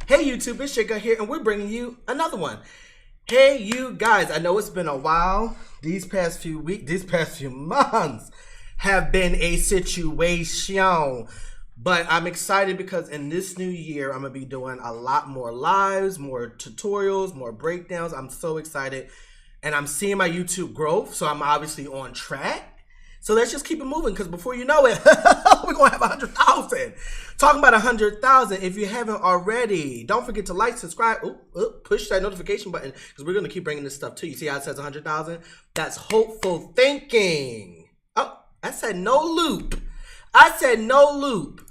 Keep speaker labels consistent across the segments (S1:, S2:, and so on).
S1: Hey YouTube, it's Shaker here, and we're bringing you another one. Hey you guys, I know it's been a while. These past few months have been a situation. But I'm excited because in this new year, I'm going to be doing a lot more lives, more tutorials, more breakdowns. I'm so excited. And I'm seeing my YouTube growth, so I'm obviously on track. So let's just keep it moving, because before you know it, we're going to have 100,000. Talking about 100,000, if you haven't already, don't forget to like, subscribe, push that notification button, because we're going to keep bringing this stuff to you. See how it says 100,000? That's hopeful thinking. Oh, I said no loop. I said no loop.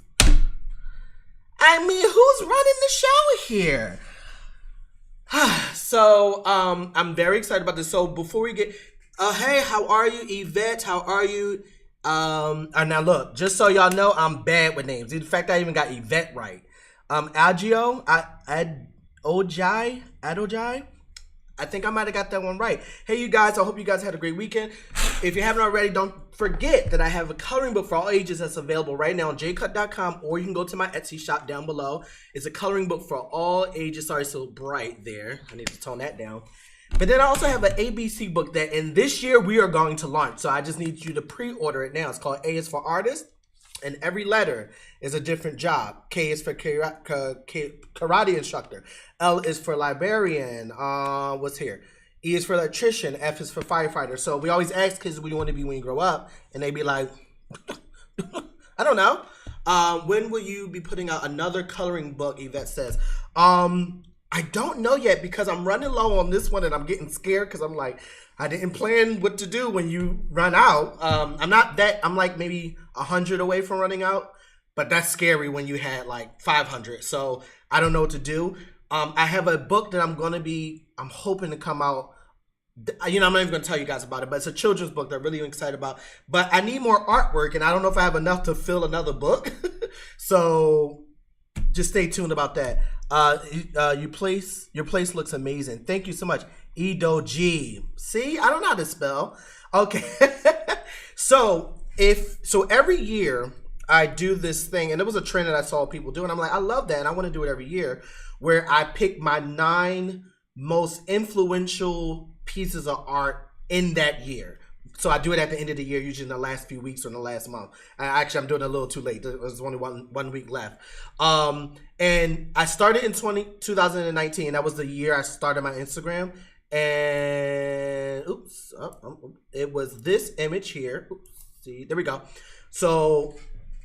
S1: I mean, who's running the show here? So, I'm very excited about this. So before we get... hey, how are you, Yvette? How are you? Now look, just so y'all know, I'm bad with names. In fact, I even got Yvette right. Agio, Adojai. I think I might have got that one right. Hey, you guys, I hope you guys had a great weekend. If you haven't already, don't forget that I have a coloring book for all ages that's available right now on jcutt.com, or you can go to my Etsy shop down below. It's a coloring book for all ages. Sorry, it's so bright there. I need to tone that down. But then I also have an ABC book that in this year we are going to launch. So I just need you to pre-order it now. It's called A is for Artist. And every letter is a different job. K is for karate instructor. L is for librarian. What's here? E is for electrician. F is for firefighter. So we always ask kids what you want to be when you grow up. And they be like, I don't know. When will you be putting out another coloring book? Yvette says. I don't know yet, because I'm running low on this one and I'm getting scared, because I'm like, I didn't plan what to do when you run out. I'm like maybe 100 away from running out, but that's scary when you had like 500. So I don't know what to do. I have a book that I'm hoping to come out. I'm not even going to tell you guys about it, but it's a children's book that I'm really excited about. But I need more artwork, and I don't know if I have enough to fill another book. So just stay tuned about that. Your place looks amazing. Thank you so much. Edo G. See, I don't know how to spell. Okay. So every year I do this thing, and it was a trend that I saw people do, and I'm like, I love that, and I want to do it every year, where I pick my 9 most influential pieces of art in that year. So I do it at the end of the year, usually in the last few weeks or in the last month. Actually, I'm doing it a little too late. There's only one week left. And I started in 2019. That was the year I started my Instagram. And it was this image here. See, there we go. So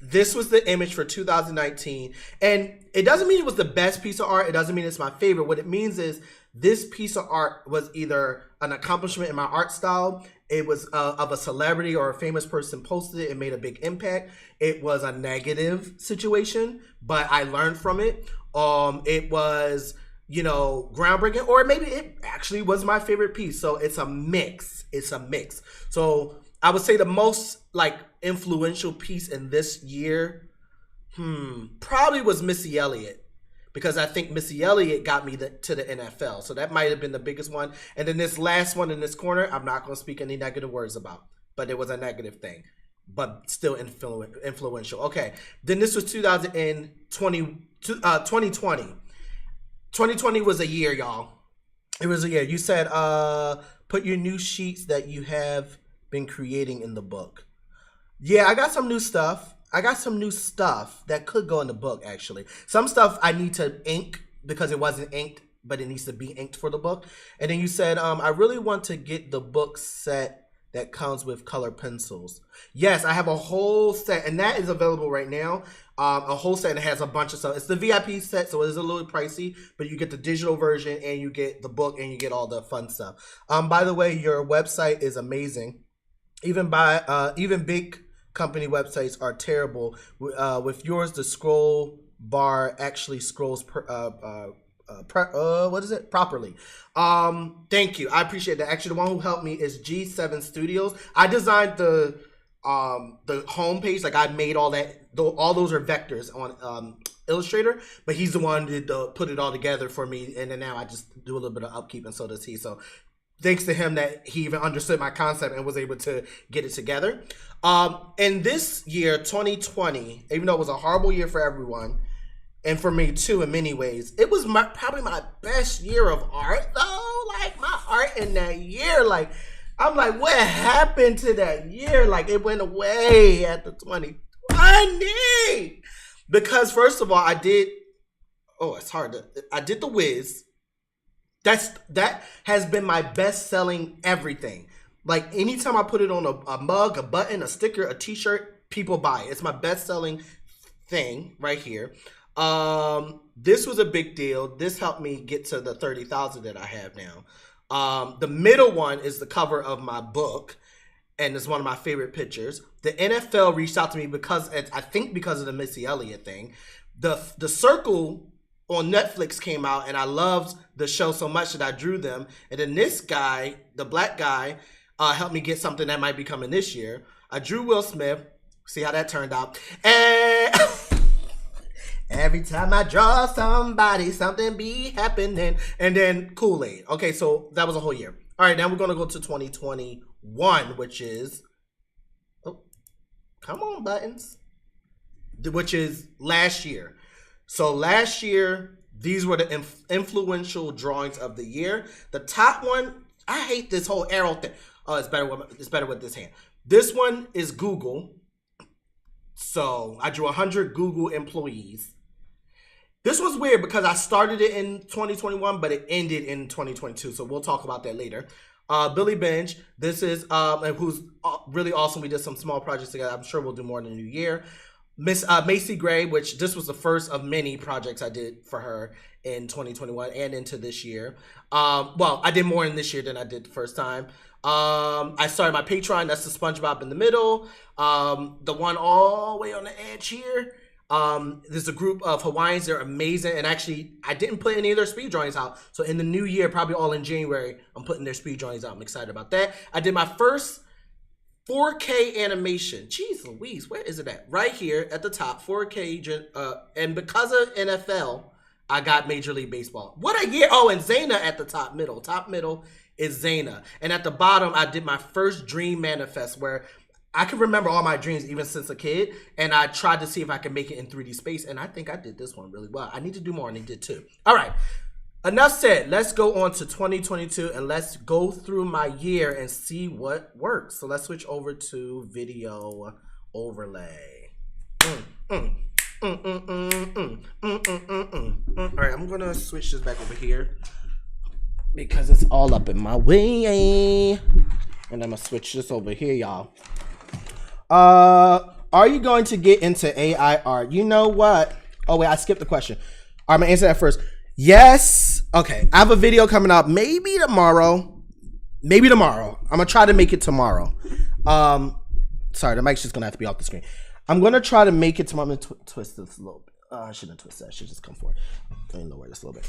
S1: this was the image for 2019. And it doesn't mean it was the best piece of art. It doesn't mean it's my favorite. What it means is this piece of art was either an accomplishment in my art style. It was of a celebrity or a famous person posted it. It made a big impact. It was a negative situation, but I learned from it. It was, groundbreaking, or maybe it actually was my favorite piece. So it's a mix. So I would say the most influential piece in this year, probably was Missy Elliott. Because I think Missy Elliott got me to the NFL. So that might have been the biggest one. And then this last one in this corner, I'm not going to speak any negative words about. But it was a negative thing. But still influential. Okay. Then this was 2020. 2020 was a year, y'all. It was a year. You said, put your new sheets that you have been creating in the book. Yeah, I got some new stuff. That could go in the book, actually. Some stuff I need to ink because it wasn't inked, but it needs to be inked for the book. And then you said, I really want to get the book set that comes with color pencils. Yes, I have a whole set, and that is available right now. A whole set that has a bunch of stuff. It's the VIP set, so it is a little pricey, but you get the digital version, and you get the book, and you get all the fun stuff. By the way, your website is amazing. Even big company websites are terrible. With yours, the scroll bar actually scrolls properly. Thank you. I appreciate that. Actually, the one who helped me is G7 Studios. I designed the homepage. I made all that. All those are vectors on Illustrator, but he's the one that put it all together for me. And then now I just do a little bit of upkeep, and so does he. So thanks to him that he even understood my concept and was able to get it together. In this year, 2020, even though it was a horrible year for everyone, And for me too, in many ways, it was probably my best year of art though. Like my art in that year, like I'm like, what happened to that year? Like it went away at the 2020. Because first of all, I did the Wiz. That has been my best selling everything. Like anytime I put it on a mug, a button, a sticker, a t-shirt, people buy it. It's my best selling thing right here. This was a big deal. This helped me get to the 30,000 that I have now. The middle one is the cover of my book, and it's one of my favorite pictures. The NFL reached out to me because of the Missy Elliott thing. The Circle on Netflix came out, and I loved the show so much that I drew them. And then this guy, the black guy, helped me get something that might be coming this year. I drew Will Smith. See how that turned out. And every time I draw somebody, something be happening. And then Kool-Aid. Okay, so that was a whole year. All right, now we're going to go to 2021, which is... Oh, come on, buttons. Which is last year. So last year, these were the influential drawings of the year. The top one, I hate this whole arrow thing. Oh, it's better with this hand. This one is Google. So I drew 100 Google employees. This was weird because I started it in 2021, but it ended in 2022. So we'll talk about that later. Billy Bench. This is who's really awesome. We did some small projects together. I'm sure we'll do more in the new year. Miss Macy Gray, which this was the first of many projects I did for her in 2021 and into this year. Well, I did more in this year than I did the first time. I started my Patreon. That's the SpongeBob in the middle. The one all the way on the edge here. There's a group of Hawaiians. They're amazing. And actually, I didn't put any of their speed drawings out. So in the new year, probably all in January, I'm putting their speed drawings out. I'm excited about that. I did my first 4K animation. Jeez Louise, where is it at? Right here at the top, 4K. And because of NFL, I got Major League Baseball. What a year. Oh, and Zaina at the top middle. Top middle is Zaina. And at the bottom, I did my first dream manifest where I can remember all my dreams even since a kid. And I tried to see if I could make it in 3D space. And I think I did this one really well. I need to do more, and I did too. All right. Enough said. Let's go on to 2022 and let's go through my year and see what works. So let's switch over to video overlay. All right, I'm gonna switch this back over here because it's all up in my way. And I'm gonna switch this over here, y'all. Are you going to get into AI art? You know what? Oh wait, I skipped the question. I'm gonna answer that first. Yes. Okay. I have a video coming out maybe tomorrow. I'm gonna try to make it tomorrow. Sorry, the mic's just gonna have to be off the screen. I'm gonna try to make it tomorrow. I'm gonna twist this a little bit. I shouldn't twist that. I should just come forward. Let me lower this a little bit.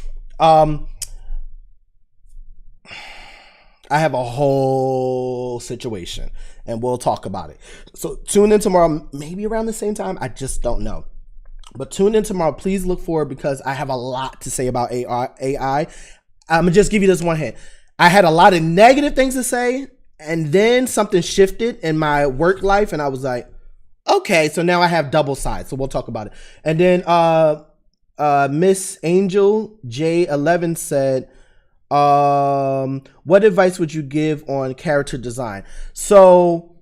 S1: I have a whole situation, and we'll talk about it. So tune in tomorrow, maybe around the same time. I just don't know. But tune in tomorrow. Please look forward because I have a lot to say about AI. I'm going to just give you this one hint. I had a lot of negative things to say, and then something shifted in my work life, and I was like, okay, so now I have double sides. So we'll talk about it. And then Miss Angel J11 said, what advice would you give on character design? So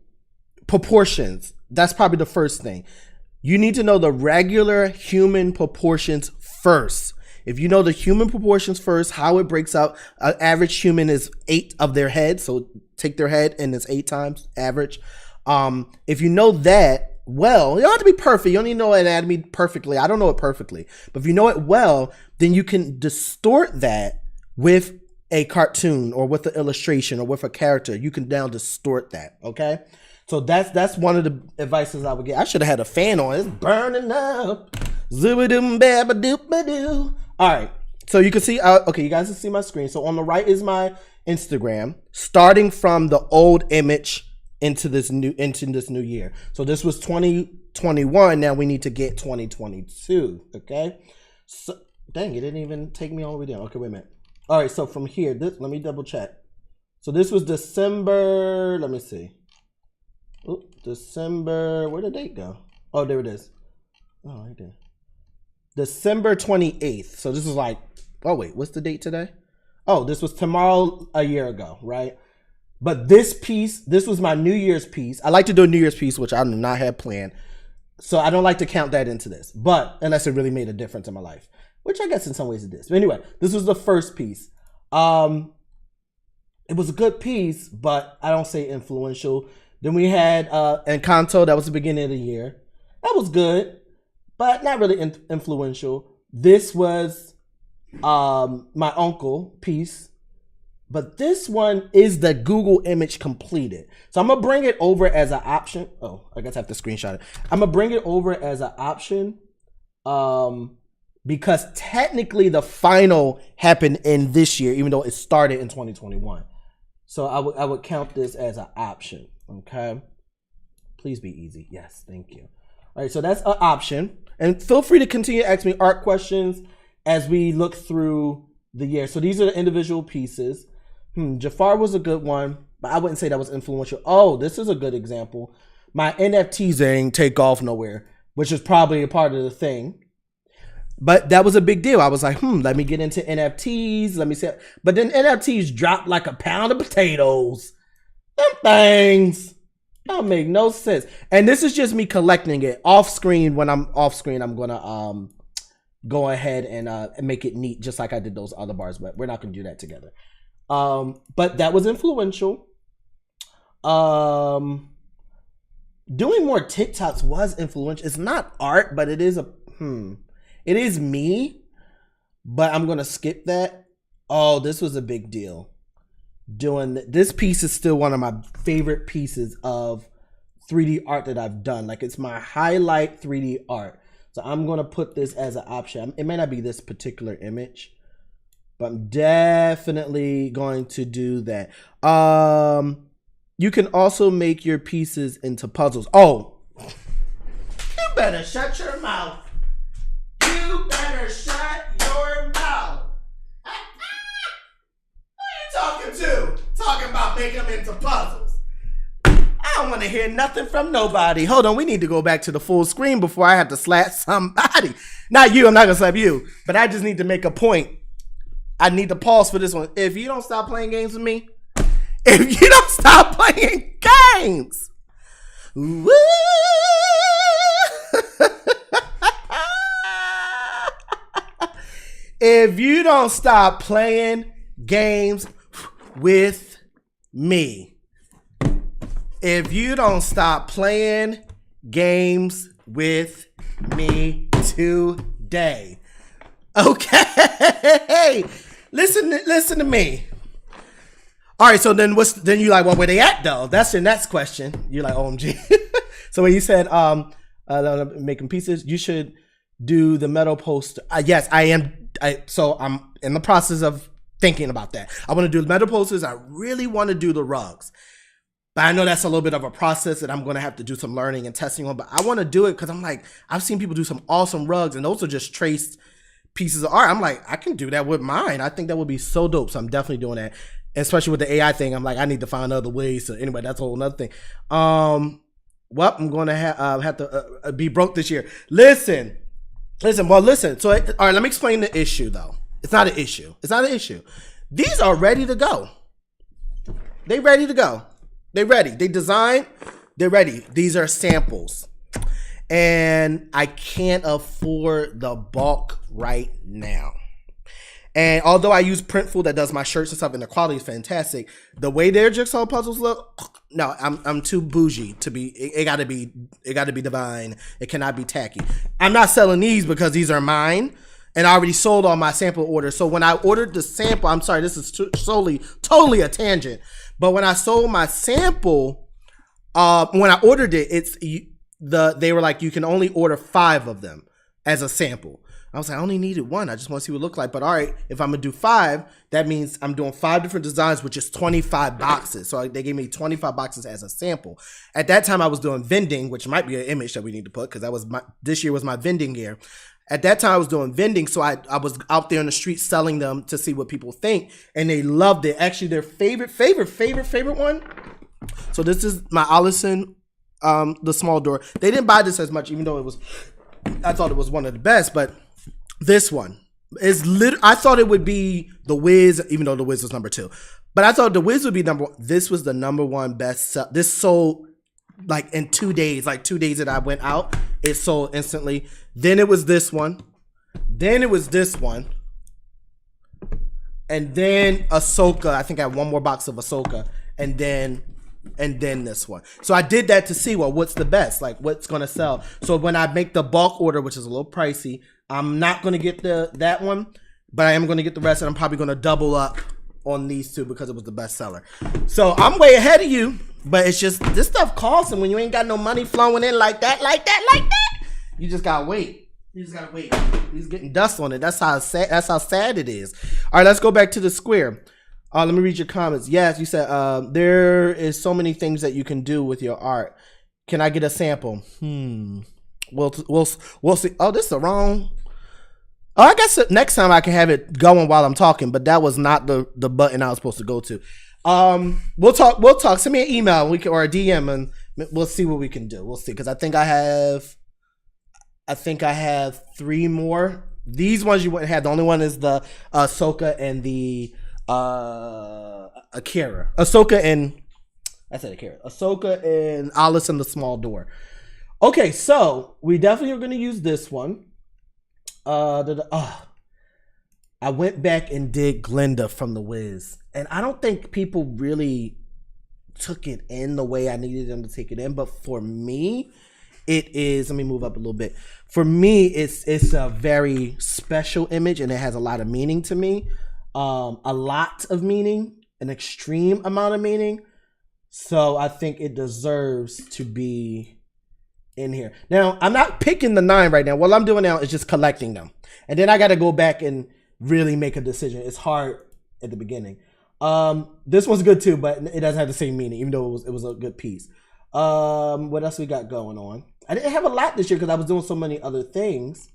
S1: proportions. That's probably the first thing. You need to know the regular human proportions first. If you know the human proportions first, how it breaks out, an average human is 8 of their head. So take their head and it's 8 times average. If you know that well, you don't have to be perfect. You don't need to know anatomy perfectly. I don't know it perfectly. But if you know it well, then you can distort that with a cartoon or with an illustration or with a character. You can now distort that, okay? So that's one of the advices I would get. I should have had a fan on. It's burning up. Zooba-doom-ba-ba-doop-ba-doo. All right. So you can see, okay, you guys can see my screen. So on the right is my Instagram, starting from the old image into this new year. So this was 2021. Now we need to get 2022. Okay. So dang, it didn't even take me all the way down. Okay, wait a minute. All right. So from here, let me double check. So this was December. Let me see. December, where'd the date go? Oh, there it is. Oh, right there. December 28th. So this is like, oh wait, what's the date today? Oh, this was tomorrow a year ago, right? But this piece, this was my New Year's piece. I like to do a New Year's piece, which I do not have planned. So I don't like to count that into this. But unless it really made a difference in my life, which I guess in some ways it did. But anyway, this was the first piece. It was a good piece, but I don't say influential. Then we had Encanto. That was the beginning of the year. That was good, but not really influential. This was my uncle piece, but this one is the Google image completed. So I'm gonna bring it over as an option. Oh, I guess I have to screenshot it. I'm gonna bring it over as an option because technically the final happened in this year, even though it started in 2021. So I would count this as an option. Okay, please be easy. Yes, thank you. All right, so that's an option, and feel free to continue to ask me art questions as we look through the year. So these are the individual pieces. Jafar was a good one, but I wouldn't say that was influential. Oh, this is a good example. My NFTs ain't take off nowhere, which is probably a part of the thing. But that was a big deal. I was like, let me get into NFTs. Let me see. But then NFTs dropped like a pound of potatoes. Them things don't make no sense. And this is just me collecting it off screen. When I'm off screen, I'm gonna go ahead and make it neat, just like I did those other bars. But we're not gonna do that together. But that was influential. Doing more TikToks was influential. It's not art, but it is it is me, but I'm gonna skip that. Oh, this was a big deal. This piece is still one of my favorite pieces of 3D art that I've done. Like, it's my highlight 3D art. So I'm gonna put this as an option. It may not be this particular image, but I'm definitely going to do that. You can also make your pieces into puzzles. Oh, you better shut your mouth. You better shut your mouth. Who are you talking to? Talking about making them into puzzles. I don't want to hear nothing from nobody. Hold on, we need to go back to the full screen before I have to slap somebody. Not you, I'm not going to slap you. But I just need to make a point. I need to pause for this one. If you don't stop playing games with me, if you don't stop playing games, woo! If you don't stop playing games with me, if you don't stop playing games with me today, okay? Listen to me. All right, so then then you like, well, where they at though? That's your next question. You're like, OMG. So when you said making pieces, you should do the metal poster. Yes, I am. So I'm in the process of thinking about that. I want to do the metal posters. I really want to do the rugs, but I know that's a little bit of a process that I'm going to have to do some learning and testing on. But I want to do it because I'm like, I've seen people do some awesome rugs, and those are just traced pieces of art. I'm like, I can do that with mine. I think that would be so dope. So I'm definitely doing that, especially with the AI thing. I'm like, I need to find other ways. So anyway, that's a whole nother thing. Well, I'm going to have to be broke this year. Listen. So, all right, let me explain the issue, though. It's not an issue. These are ready to go. They ready to go. They ready. They designed. They're ready. These are samples. And I can't afford the bulk right now. And although I use Printful that does my shirts and stuff, and the quality is fantastic, the way their jigsaw puzzles look, no, I'm too bougie to be. It gotta be divine. It cannot be tacky. I'm not selling these because these are mine, and I already sold all my sample orders. So when I ordered the sample, I'm sorry, this is totally a tangent. But when I sold my sample, when I ordered it, they were like, you can only order 5 of them as a sample. I was like, I only needed 1. I just want to see what it looked like. But all right, if I'm going to do 5, that means I'm doing 5 different designs, which is 25 boxes. So they gave me 25 boxes as a sample. At that time, I was doing vending, which might be an image that we need to put because this year was my vending year. At that time, I was doing vending. So I was out there in the street selling them to see what people think. And they loved it. Actually, their favorite one. So this is my Allison, the small door. They didn't buy this as much, even though I thought it was one of the best, but This one is I thought it would be The Wiz, even though The Wiz was number 2. But I thought The Wiz would be number 1. This was the number 1 best sell. This sold like in 2 days, like 2 days that I went out, it sold instantly. Then it was this one. Then it was this one. And then Ahsoka. I think I had one more box of Ahsoka. And then this one. So I did that to see, well, what's the best? Like, what's going to sell? So when I make the bulk order, which is a little pricey, I'm not going to get that one, but I am going to get the rest, and I'm probably going to double up on these 2 because it was the best seller. So I'm way ahead of you, but it's just, this stuff costs, and when you ain't got no money flowing in like that, you just got to wait. You just got to wait. He's getting dust on it. That's how sad it is. All right, let's go back to the square. Let me read your comments. Yes, you said there is so many things that you can do with your art. Can I get a sample? We'll see. Oh, this is the wrong. Oh, I guess next time I can have it going while I'm talking, but that was not the button I was supposed to go to. We'll talk. Send me an email or a DM, and we'll see what we can do. We'll see, because I think I have 3 more. These ones you wouldn't have. The only one is the Ahsoka and the Akira. Ahsoka and Alice in the Small Door. Okay, so we definitely are going to use this one. I went back and did Glinda from The Wiz, and I don't think people really took it in the way I needed them to take it in. But for me, it is. Let me move up a little bit. For me, it's a very special image, and it has a lot of meaning to me. A lot of meaning, an extreme amount of meaning. So I think it deserves to be in here. Now, I'm not picking the 9 right now. What I'm doing now is just collecting them. And then I got to go back and really make a decision. It's hard at the beginning. This one's good too, but it doesn't have the same meaning, even though it was a good piece. What else we got going on? I didn't have a lot this year because I was doing so many other things.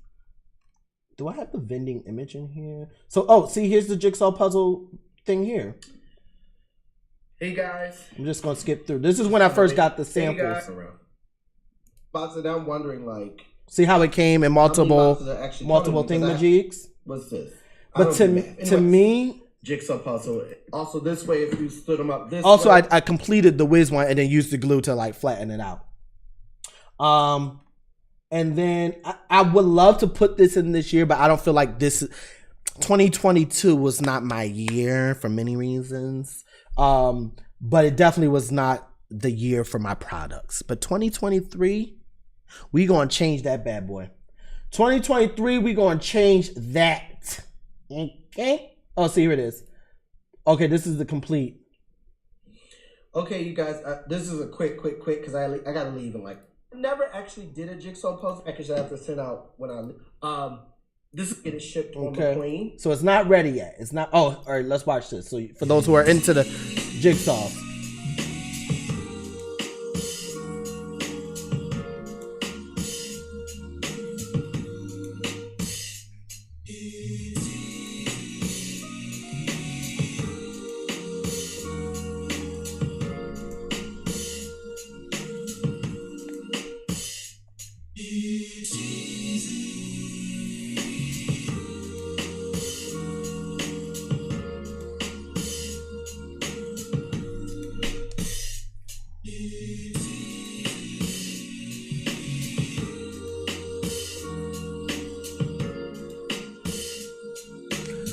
S1: Do I have the vending image in here? So, see, here's the jigsaw puzzle thing here.
S2: Hey guys.
S1: I'm just going to skip through. This is when I first got the samples.
S2: Hey boxes, I'm wondering, like,
S1: see how it came in multiple thingamajigs?
S2: What's this?
S1: But to me,
S2: jigsaw puzzle. Also, this way, if you stood them up this
S1: also,
S2: way.
S1: I completed the Wiz one and then used the glue to like flatten it out. And then I would love to put this in this year, but I don't feel like 2022 was not my year for many reasons. But it definitely was not the year for my products. But 2023, we gonna change that bad boy. 2023, we gonna change that. Okay. Oh, see, here it is. Okay, this is the complete.
S2: Okay, you guys, this is a quick, because I gotta leave in like. Never actually did a jigsaw puzzle package that I have to send out when I this is getting shipped on the plane.
S1: So it's not ready yet. It's not. Oh, all right. Let's watch this. So for those who are into the jigsaws.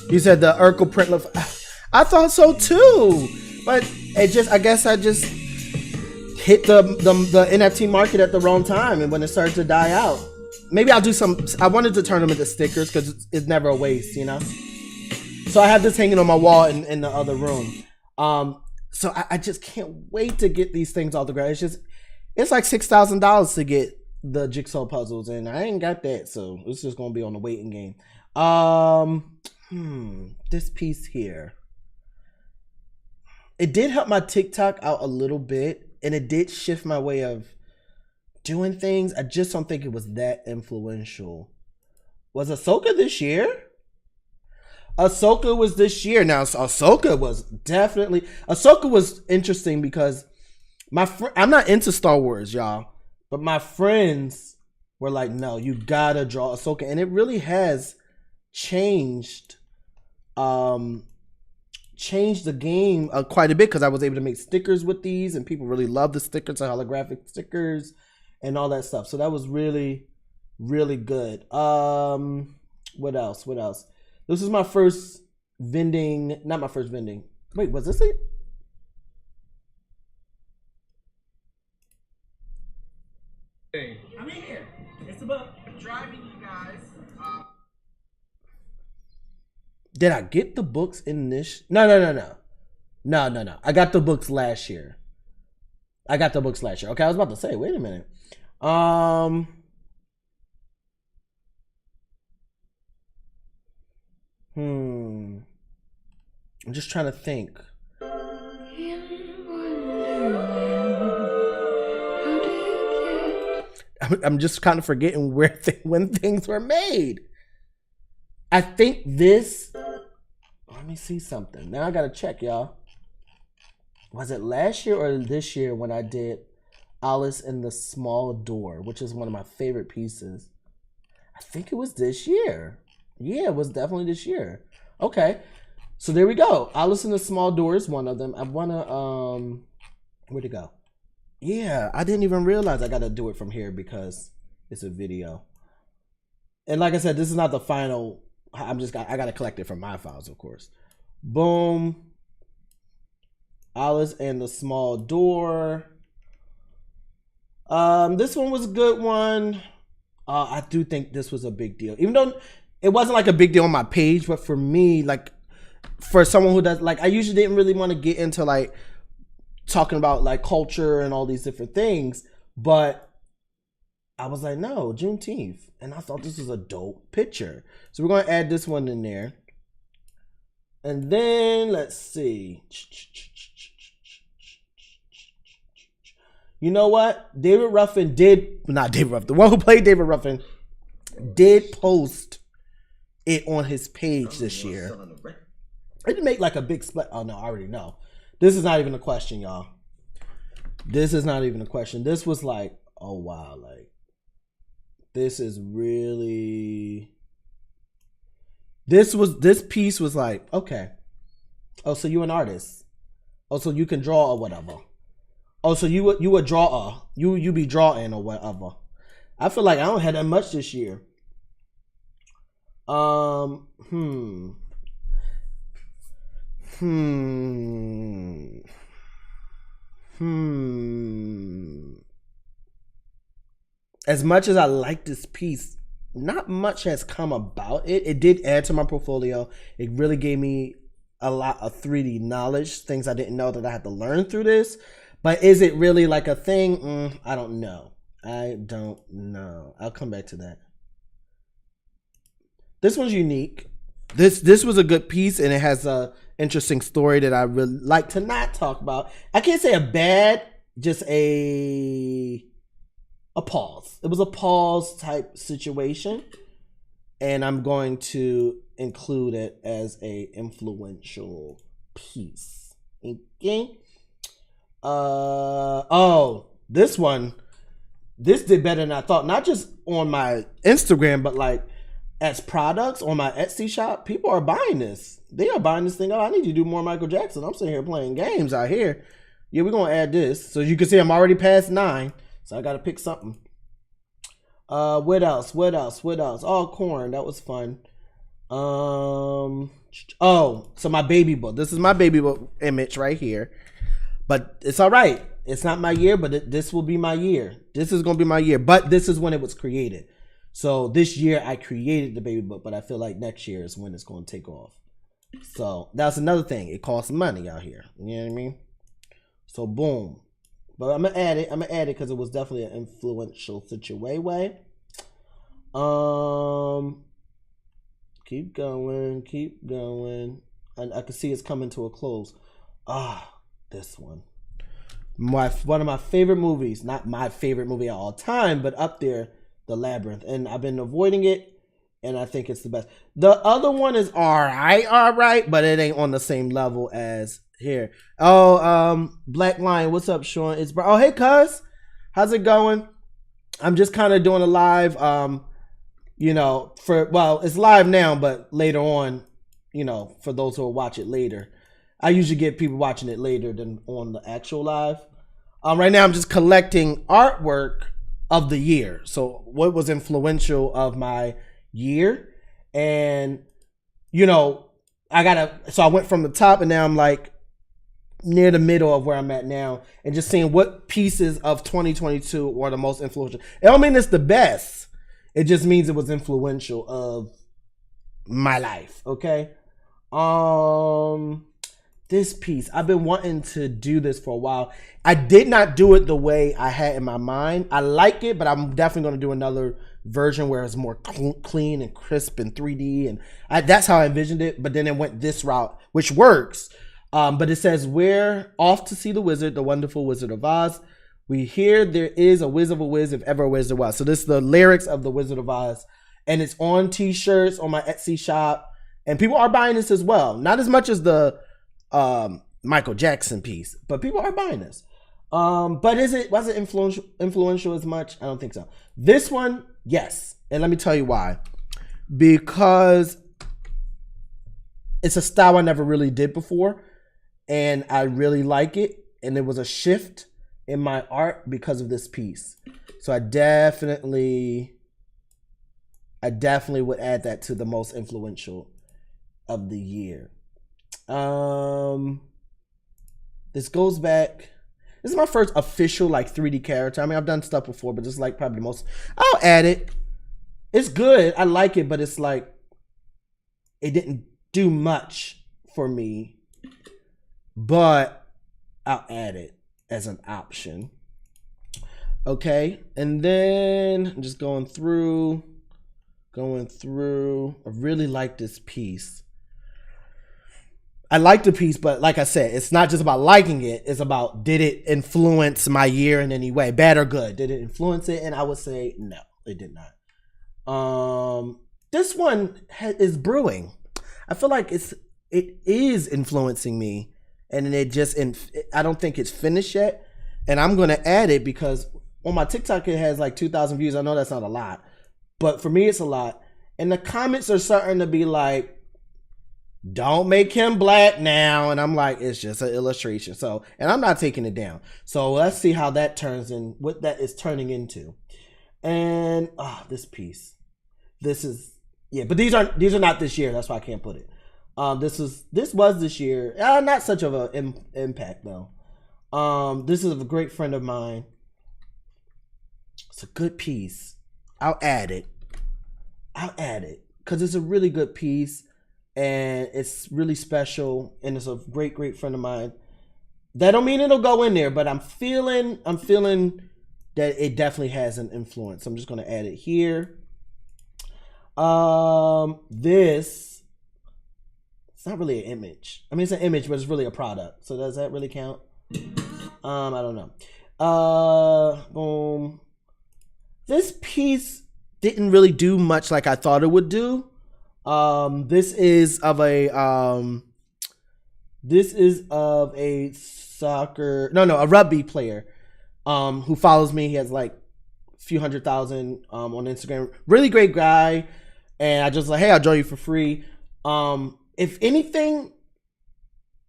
S1: You said the Urkel print look. I thought so too, but I guess I just hit the NFT market at the wrong time, and when it started to die out, maybe I'll do some. I wanted to turn them into stickers because it's never a waste, you know. So I have this hanging on my wall in the other room. So I just can't wait to get these things off the ground. It's like $6,000 to get the jigsaw puzzles, and I ain't got that, so it's just gonna be on the waiting game. This piece here. It did help my TikTok out a little bit, and it did shift my way of doing things. I just don't think it was that influential. Was Ahsoka this year? Ahsoka was this year. Now, Ahsoka was interesting because I'm not into Star Wars, y'all, but my friends were like, no, you gotta draw Ahsoka, and it really has changed changed the game quite a bit, because I was able to make stickers with these, and people really love the stickers, the holographic stickers and all that stuff. So that was really, really good. What else? This is my first vending, not my first vending. Wait, was this it?
S2: I'm in here. It's about driving you guys.
S1: Did I get the books in this? No. I got the books last year. Okay, I was about to say, wait a minute. I'm just trying to think. I'm just kind of forgetting when things were made. I think this. Let me see something. Now I gotta check, y'all. Was it last year or this year when I did Alice in the Small Door, which is one of my favorite pieces? I think it was this year. Yeah, it was definitely this year. Okay, so there we go. Alice in the Small Door is one of them. I wanna where'd it go? Yeah, I didn't even realize I gotta do it from here because it's a video. And like I said, this is not the final. I gotta collect it from my files, of course. Boom. Alice and the Small Door. This one was a good one. I do think this was a big deal, even though it wasn't like a big deal on my page. But for me, like, for someone who does, like, I usually didn't really want to get into like talking about like culture and all these different things, but I was like, no, Juneteenth. And I thought this was a dope picture. So we're going to add this one in there. And then let's see. You know what? David Ruffin the one who played David Ruffin did post it on his page this year. It didn't make like a big split. Oh no, I already know. This is not even a question, y'all. This is not even a question. This was like, oh wow, like, this is really, this piece was like, okay. Oh, so you an artist. Oh, so you can draw or whatever. Oh, so you a drawer. You be drawing or whatever. I feel like I don't have that much this year. As much as I like this piece, not much has come about it. It did add to my portfolio. It really gave me a lot of 3D knowledge, things I didn't know that I had to learn through this. But is it really like a thing? I don't know. I'll come back to that. This one's unique. This was a good piece, and it has a interesting story that I really like to not talk about. I can't say a bad, just a pause. It was a pause type situation, and I'm going to include it as a influential piece. Okay. This one, this did better than I thought. Not just on my Instagram, but like as products on my Etsy shop. People are buying this. They are buying this thing. Oh, I need to do more Michael Jackson. I'm sitting here playing games out here. Yeah, we're gonna add this. So you can see I'm already past 9. So I gotta pick something. What else? Oh, corn. That was fun. So my baby book. This is my baby book image right here. But it's all right. It's not my year, but this will be my year. This is going to be my year. But this is when it was created. So this year I created the baby book, but I feel like next year is when it's going to take off. So that's another thing. It costs money out here. You know what I mean? So boom. But I'm going to add it because it was definitely an influential situation. Keep going. And I can see it's coming to a close. This one. One of my favorite movies. Not my favorite movie of all time, but up there, The Labyrinth. And I've been avoiding it, and I think it's the best. The other one is alright, but it ain't on the same level as here. Black Lion, what's up, Sean? Hey, cuz. How's it going? I'm just kind of doing a live. it's live now, but later on, for those who will watch it later, I usually get people watching it later than on the actual live. Right now I'm just collecting artwork of the year. So what was influential of my year, and so I went from the top, and now I'm like near the middle of where I'm at now, and just seeing what pieces of 2022 were the most influential. It don't mean it's the best. It just means it was influential of my life. Okay. This piece, I've been wanting to do this for a while. I did not do it the way I had in my mind. I like it, but I'm definitely going to do another version where it's more clean and crisp and 3D. And that's how I envisioned it. But then it went this route, which works. But it says, we're off to see the wizard, the wonderful Wizard of Oz. We hear there is a whiz of a whiz if ever a wizard was. So this is the lyrics of the Wizard of Oz. And it's on t-shirts on my Etsy shop. And people are buying this as well. Not as much as the Michael Jackson piece, but people are buying this. But was it influential as much? I don't think so. This one, yes. And let me tell you why. Because it's a style I never really did before. And I really like it. And there was a shift in my art because of this piece. So I definitely would add that to the most influential of the year. This goes back. This is my first official 3D character. I mean, I've done stuff before, but this is probably the most. I'll add it. It's good. I like it, but it's it didn't do much for me. But I'll add it as an option. Okay, and then I'm just going through. I really like this piece. I like the piece, but like I said, it's not just about liking it. It's about, did it influence my year in any way, bad or good? Did it influence it? And I would say no, it did not. This one is brewing. I feel like it is influencing me, and I don't think it's finished yet. And I'm gonna add it because on my TikTok it has 2,000 views. I know that's not a lot, but for me it's a lot. And the comments are starting to be like, don't make him black now. And I'm like, it's just an illustration. So, and I'm not taking it down. So let's see how that turns in, what that is turning into. And this piece, but these are not this year. That's why I can't put it. This was this year. Not such of an impact though. This is a great friend of mine. It's a good piece. I'll add it because it's a really good piece. And it's really special, and it's a great friend of mine. That don't mean it'll go in there, but I'm feeling that it definitely has an influence. I'm just gonna add it here. This, it's not really an image. I mean, it's an image, but it's really a product. So does that really count? I don't know. Boom. This piece didn't really do much like I thought it would do. This is of a rugby player, who follows me. He has a few 100,000, on Instagram. Really great guy. And I just hey, I'll join you for free. If anything,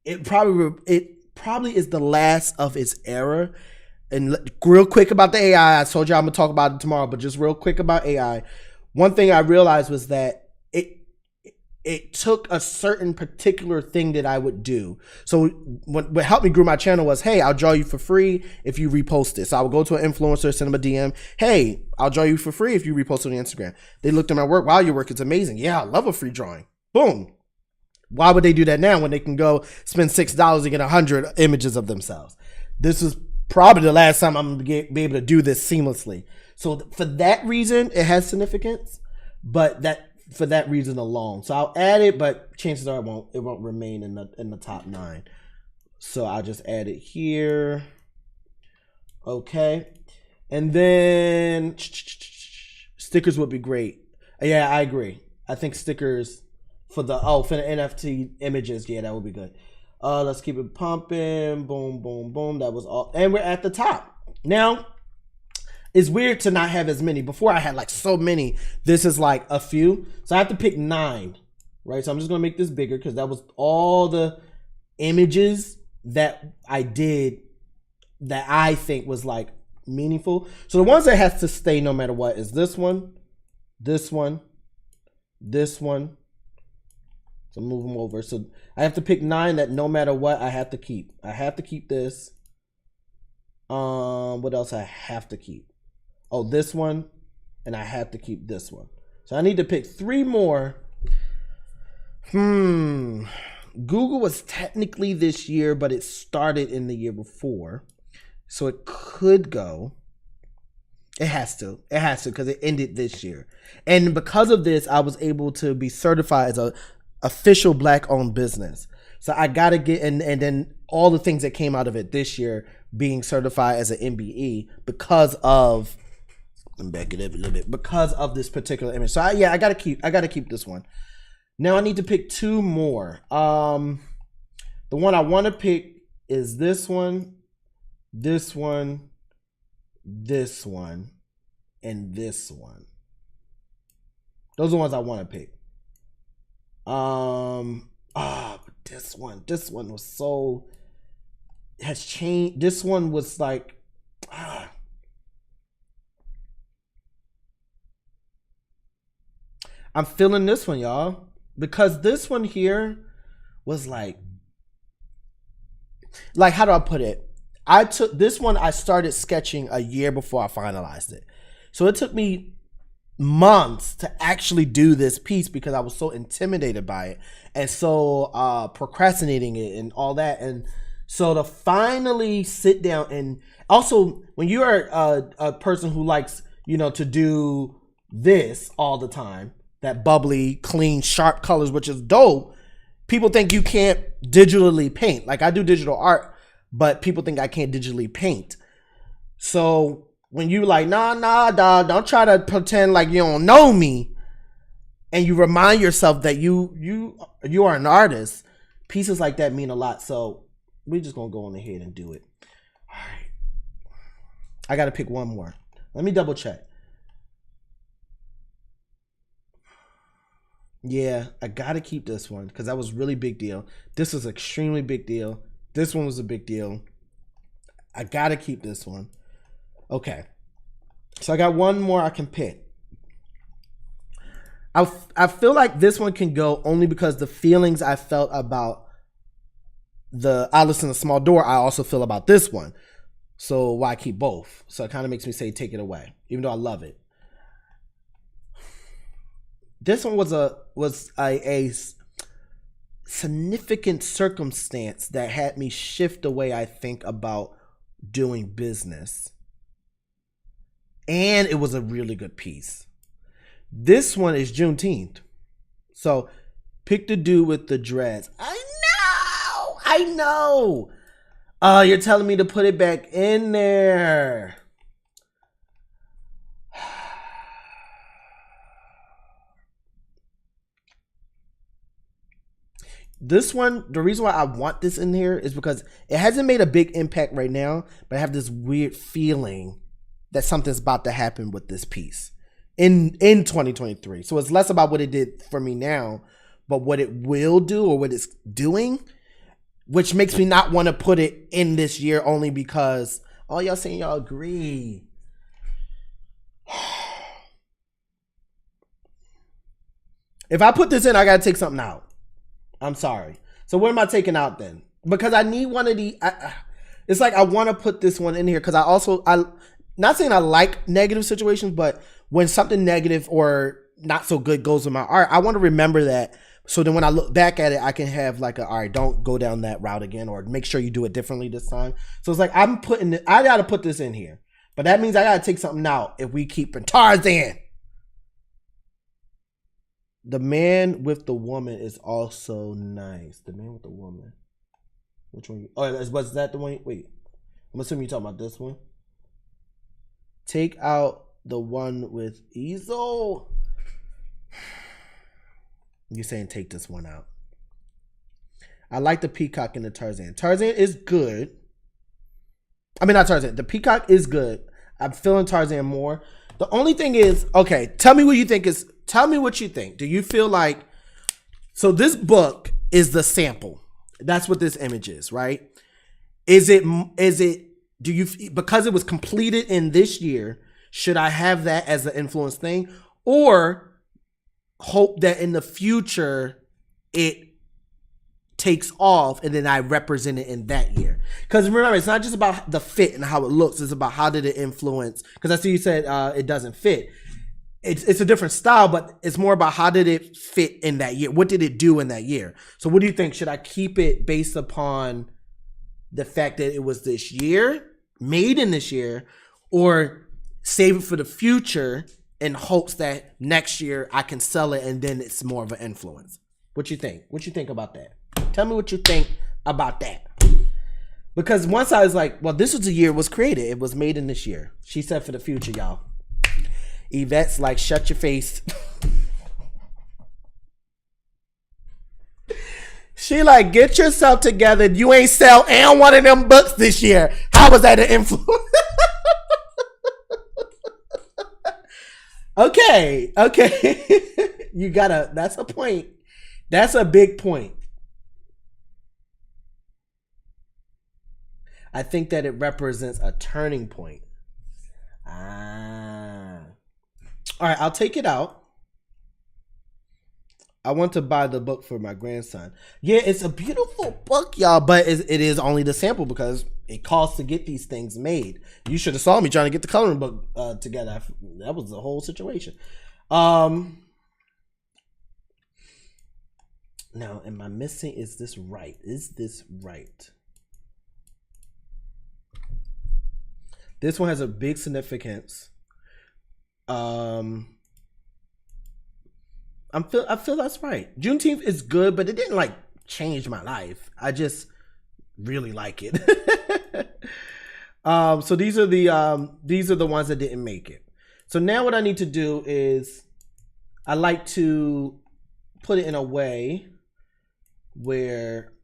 S1: it probably is the last of its era. And real quick about the AI, I told you I'm gonna talk about it tomorrow, but just real quick about AI. One thing I realized was that it took a certain particular thing that I would do. So what helped me grow my channel was, hey, I'll draw you for free if you repost this. So I would go to an influencer, send them a DM. Hey, I'll draw you for free if you repost it on Instagram. They looked at my work. Wow, your work is amazing. Yeah, I love a free drawing. Boom. Why would they do that now when they can go spend $6 to get 100 images of themselves? This is probably the last time I'm going to be able to do this seamlessly. So for that reason, it has significance, but for that reason alone. So I'll add it, but chances are it won't remain in the top 9. So I'll just add it here. Okay. And then stickers would be great. Yeah, I agree. I think stickers for the NFT images, yeah, that would be good. Let's keep it pumping. Boom, boom, boom. That was all. And we're at the top. Now, it's weird to not have as many. Before I had like so many. This is like a few. So I have to pick 9, right? So I'm just going to make this bigger because that was all the images that I did that I think was like meaningful. So the ones that has to stay no matter what is this one, this one, this one. So move them over. So I have to pick 9 that no matter what I have to keep. I have to keep this. What else I have to keep? Oh, this one, and I have to keep this one. So I need to pick 3 more. Google was technically this year, but it started in the year before. So it could go. It has to. It has to because it ended this year. And because of this, I was able to be certified as a official Black-owned business. So I got to get, and then all the things that came out of it this year, being certified as an MBE because of, let me back it up a little bit, because of this particular image. So I got to keep this one. Now I need to pick 2 more. The one I want to pick is this one, this one, this one, and this one. Those are the ones I want to pick. But this one was so, has changed. This one was like, I'm feeling this one, y'all, because this one here was like, how do I put it? I took this one, I started sketching a year before I finalized it. So it took me months to actually do this piece because I was so intimidated by it and so procrastinating it and all that. And so to finally sit down, and also when you are a person who likes, to do this all the time, that bubbly, clean, sharp colors, which is dope, people think you can't digitally paint. Like I do digital art, but people think I can't digitally paint. So when you like, nah, dog, don't try to pretend like you don't know me, and you remind yourself that you are an artist, pieces like that mean a lot. So we're just gonna go on ahead and do it. All right, I gotta pick one more. Let me double check. Yeah, I gotta keep this one because that was really big deal. This was extremely big deal. This one was a big deal. I gotta keep this one. Okay, so I got one more I can pick. I feel like this one can go only because the feelings I felt about the Alice in the Small Door, I also feel about this one. So why keep both? So it kind of makes me say take it away, even though I love it. This one was a significant circumstance that had me shift the way I think about doing business. And it was a really good piece. This one is Juneteenth. So pick the dude with the dreads. I know. You're telling me to put it back in there. This one, the reason why I want this in here is because it hasn't made a big impact right now, but I have this weird feeling that something's about to happen with this piece in 2023. So it's less about what it did for me now, but what it will do or what it's doing, which makes me not want to put it in this year only because, oh, y'all saying y'all agree. If I put this in, I got to take something out. I'm sorry. So what am I taking out then? Because I need one of the, it's like I want to put this one in here because I not saying I like negative situations, but when something negative or not so good goes in my art, I want to remember that. So then when I look back at it, I can have like all right, don't go down that route again, or make sure you do it differently this time. So it's like I got to put this in here, but that means I got to take something out if we keep in Tarzan. The man with the woman is also nice. The man with the woman. Which one? Was that the one? Wait. I'm assuming you're talking about this one. Take out the one with Easel. You're saying take this one out. I like the peacock and the Tarzan. Tarzan is good. I mean, not Tarzan. The peacock is good. I'm feeling Tarzan more. The only thing is, okay, tell me what you think. Do you feel like, so this book is the sample. That's what this image is, right? Do you, because it was completed in this year, should I have that as the influence thing? Or hope that in the future it takes off and then I represent it in that year? Because remember, it's not just about the fit and how it looks. It's about how did it influence. Because I see you said it doesn't fit. It's a different style, but it's more about how did it fit in that year? What did it do in that year? So what do you think? Should I keep it based upon the fact that it was this year, made in this year, or save it for the future in hopes that next year I can sell it and then it's more of an influence? What you think? What you think about that? Tell me what you think about that. Because once I was like, well, this was the year it was created. It was made in this year. She said for the future, y'all. Yvette's like, shut your face. She like, get yourself together. You ain't sell and one of them books this year. How was that an influence? Okay. You gotta, that's a point. That's a big point. I think that it represents a turning point. All right, I'll take it out. I want to buy the book for my grandson. Yeah, it's a beautiful book, y'all, but it is only the sample because it costs to get these things made. You should have saw me trying to get the coloring book together. That was the whole situation. Now, am I missing? Is this right? This one has a big significance. I feel that's right. Juneteenth is good, but it didn't like change my life. I just really like it. So these are the ones that didn't make it. So now what I need to do is I like to put it in a way where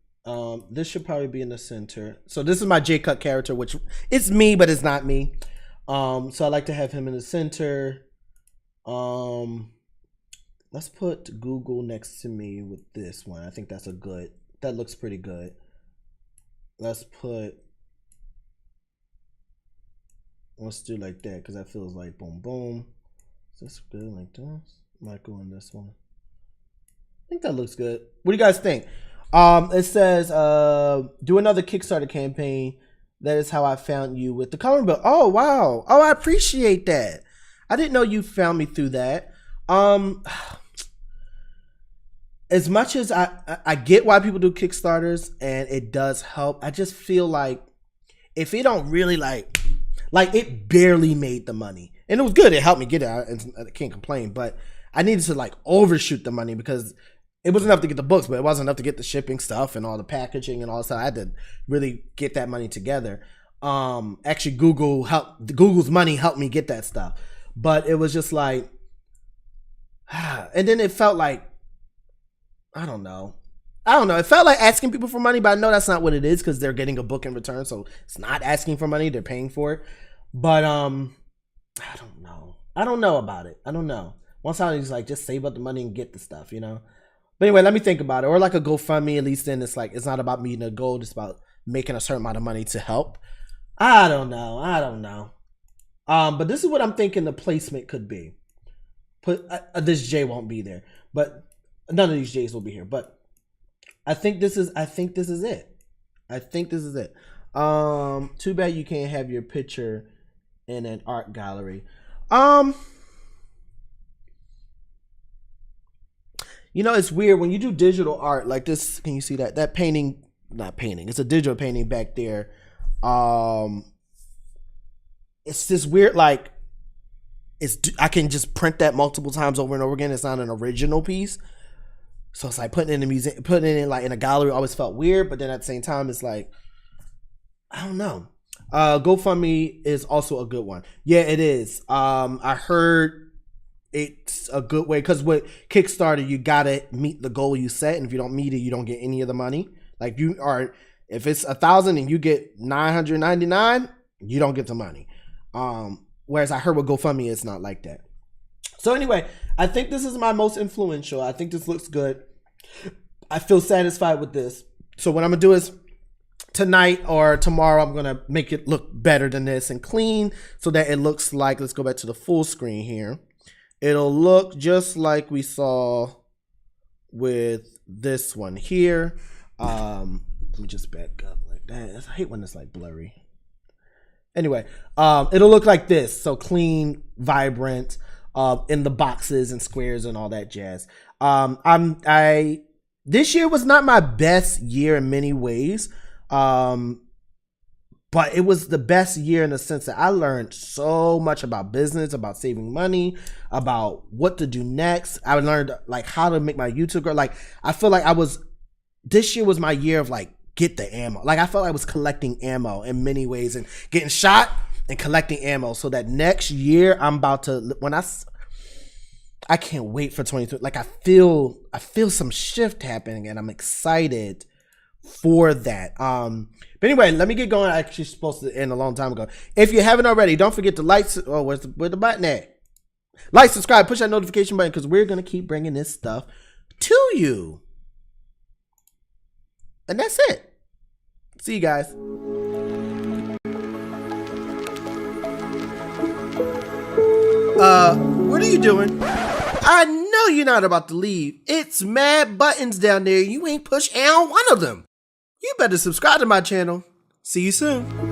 S1: this should probably be in the center. So this is my J Cutt character, which it's me, but it's not me. So I like to have him in the center. Let's put Google next to me with this one. I think that looks pretty good. Let's do like that because that feels like boom, boom. Is this good like this? Might go on this one. I think that looks good. What do you guys think? It says, do another Kickstarter campaign. That is how I found you with the coloring book. Oh, wow. Oh, I appreciate that. I didn't know you found me through that. As much as I get why people do Kickstarters and it does help, I just feel like if it don't really like it barely made the money. And it was good. It helped me get it. I can't complain. But I needed to like overshoot the money because it was enough to get the books, but it wasn't enough to get the shipping stuff and all the packaging and all that stuff. I had to really get that money together. Actually, Google's money helped me get that stuff. But it was just like, and then it felt like, I don't know. It felt like asking people for money, but I know that's not what it is because they're getting a book in return. So it's not asking for money. They're paying for it. But I don't know. I don't know about it. I don't know. Once I was like, just save up the money and get the stuff, you know? But anyway, let me think about it. Or like a GoFundMe, at least then it's like, it's not about meeting a goal. It's about making a certain amount of money to help. I don't know. But this is what I'm thinking the placement could be. This J won't be there, but none of these J's will be here. But I think this is it. Too bad you can't have your picture in an art gallery. You know, it's weird when you do digital art like this. Can you see that painting? Not painting. It's a digital painting back there. It's this weird, like, I can just print that multiple times over and over again. It's not an original piece. So it's like putting it in a museum, putting it in like in a gallery always felt weird. But then at the same time, it's like, I don't know. GoFundMe is also a good one. Yeah, it is. I heard it's a good way because with Kickstarter, you gotta meet the goal you set, and if you don't meet it, you don't get any of the money. Like if it's 1,000 and you get 999, you don't get the money. Whereas I heard with GoFundMe, it's not like that. So anyway, I think this is my most influential. I think this looks good. I feel satisfied with this. So what I'm gonna do is tonight or tomorrow, I'm gonna make it look better than this and clean so that it looks like, let's go back to the full screen here. It'll look just like we saw with this one here. Let me just back up like that. I hate when it's like blurry. Anyway, it'll look like this. So clean, vibrant, in the boxes and squares and all that jazz. This year was not my best year in many ways. But it was the best year in the sense that I learned so much about business, about saving money, about what to do next. I learned like how to make my YouTube grow. Like I feel like this year was my year of like, get the ammo. Like I felt like I was collecting ammo in many ways and getting shot and collecting ammo. So that next year I'm about to, I can't wait for 2020. Like I feel some shift happening and I'm excited for that. But anyway, let me get going. I actually supposed to end a long time ago. If you haven't already, don't forget to like. Oh, where's the button at? Like, subscribe, push that notification button because we're gonna keep bringing this stuff to you. And that's it. See you guys. What are you doing? I know you're not about to leave. It's mad buttons down there. You ain't pushed on one of them. You better subscribe to my channel. See you soon.